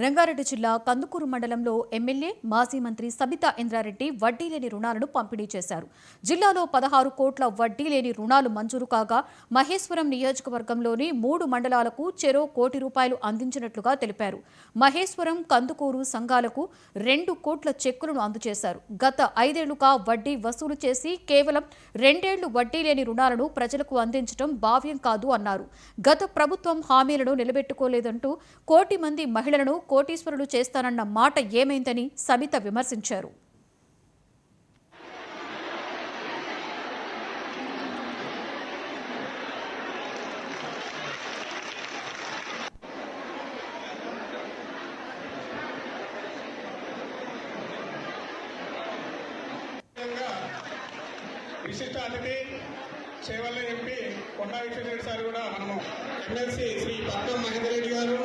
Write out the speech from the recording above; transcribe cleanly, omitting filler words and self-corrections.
రంగారెడ్డి జిల్లా కందుకూరు మండలంలో ఎమ్మెల్యే మాజీ మంత్రి సబితా ఇంద్రారెడ్డి వడ్డీ లేని రుణాలను పంపిణీ చేశారు. జిల్లాలో 16 కోట్ల వడ్డీ లేని రుణాలు మంజూరు కాగా మహేశ్వరం నియోజకవర్గంలోని 3 మండలాలకు చెరో కోటి రూపాయలు అందించినట్లుగా తెలిపారు. మహేశ్వరం, కందుకూరు సంఘాలకు 2 కోట్ల చెక్కులను అందజేశారు. గత 5 ఏళ్లుగా వడ్డీ వసూలు చేసి కేవలం 2 ఏళ్లు వడ్డీ లేని రుణాలను ప్రజలకు అందించడం భావ్యం కాదు అన్నారు. గత ప్రభుత్వం హామీలను నిలబెట్టుకోలేదంటూ కోటి మంది మహిళలను కోటీశ్వరులు చేస్తానన్న మాట ఏమైందని సబిత విమర్శించారు. విశిష్ట అతిథి సేవల్లో ఎంపీ కొండా విశ్వేశ్వర సార్ కూడా మనము ఎమ్మెల్సీ శ్రీ పట్నం మహేందర్ రెడ్డి గారు